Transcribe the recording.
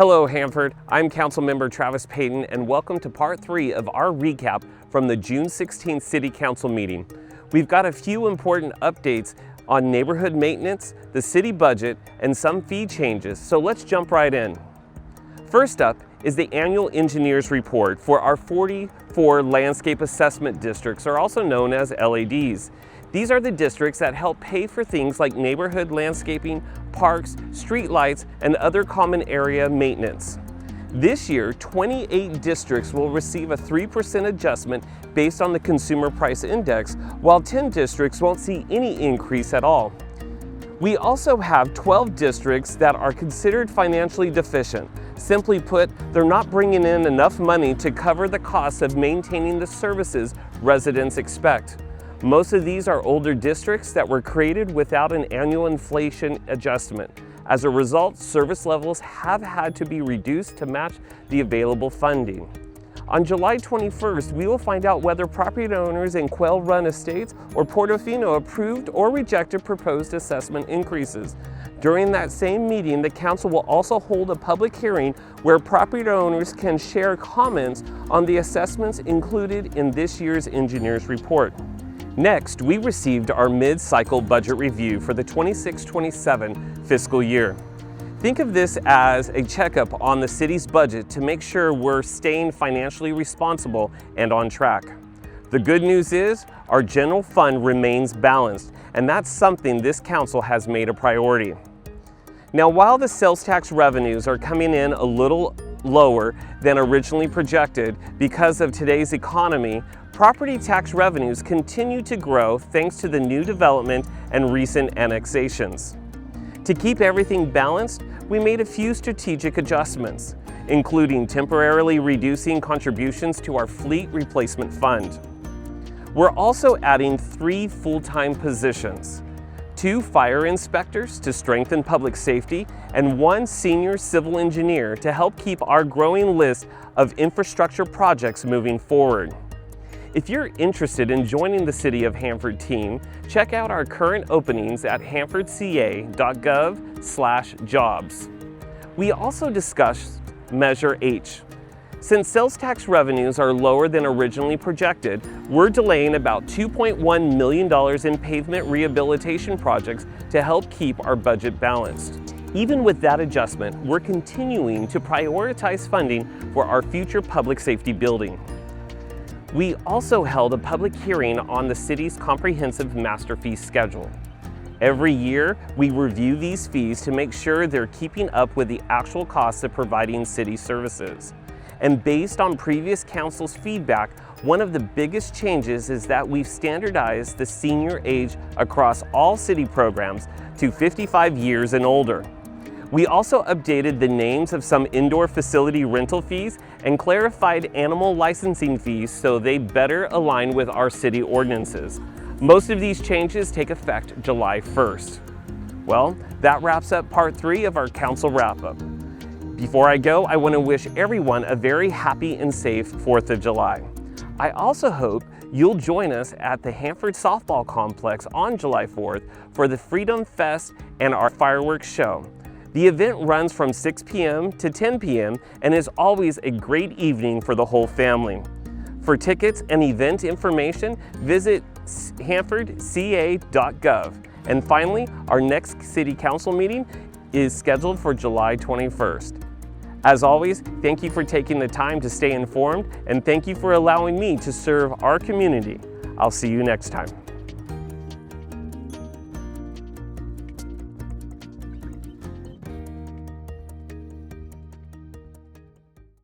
Hello Hanford, I'm Councilmember Travis Paden and welcome to part 3 of our recap from the June 16th City Council meeting. We've got a few important updates on neighborhood maintenance, the city budget, and some fee changes, so let's jump right in. First up is the annual engineers report for our 44 landscape assessment districts, or also known as LADs. These are the districts that help pay for things like neighborhood landscaping, parks, street lights, and other common area maintenance. This year, 28 districts will receive a 3% adjustment based on the Consumer Price Index, while 10 districts won't see any increase at all. We also have 12 districts that are considered financially deficient. Simply put, they're not bringing in enough money to cover the costs of maintaining the services residents expect. Most of these are older districts that were created without an annual inflation adjustment. As a result, service levels have had to be reduced to match the available funding. On July 21st, we will find out whether property owners in Quail Run Estates or Portofino approved or rejected proposed assessment increases. During that same meeting, the council will also hold a public hearing where property owners can share comments on the assessments included in this year's engineers report. Next, we received our mid-cycle budget review for the 26-27 fiscal year. Think of this as a checkup on the city's budget to make sure we're staying financially responsible and on track. The good news is our general fund remains balanced, and that's something this council has made a priority. Now, while the sales tax revenues are coming in a little lower than originally projected because of today's economy, property tax revenues continue to grow thanks to the new development and recent annexations. To keep everything balanced, we made a few strategic adjustments, including temporarily reducing contributions to our fleet replacement fund. We're also adding 3 full-time positions, 2 fire inspectors to strengthen public safety, and 1 senior civil engineer to help keep our growing list of infrastructure projects moving forward. If you're interested in joining the City of Hanford team, check out our current openings at hanfordca.gov/jobs. We also discussed Measure H. Since sales tax revenues are lower than originally projected, we're delaying about $2.1 million in pavement rehabilitation projects to help keep our budget balanced. Even with that adjustment, we're continuing to prioritize funding for our future public safety building. We also held a public hearing on the city's comprehensive master fee schedule. Every year, we review these fees to make sure they're keeping up with the actual costs of providing city services. And based on previous council's feedback, one of the biggest changes is that we've standardized the senior age across all city programs to 55 years and older. We also updated the names of some indoor facility rental fees and clarified animal licensing fees so they better align with our city ordinances. Most of these changes take effect July 1st. Well, that wraps up part 3 of our council wrap-up. Before I go, I want to wish everyone a very happy and safe 4th of July. I also hope you'll join us at the Hanford Softball Complex on July 4th for the Freedom Fest and our fireworks show. The event runs from 6 p.m. to 10 p.m. and is always a great evening for the whole family. For tickets and event information, visit hanfordca.gov. And finally, our next City Council meeting is scheduled for July 21st. As always, thank you for taking the time to stay informed, and thank you for allowing me to serve our community. I'll see you next time.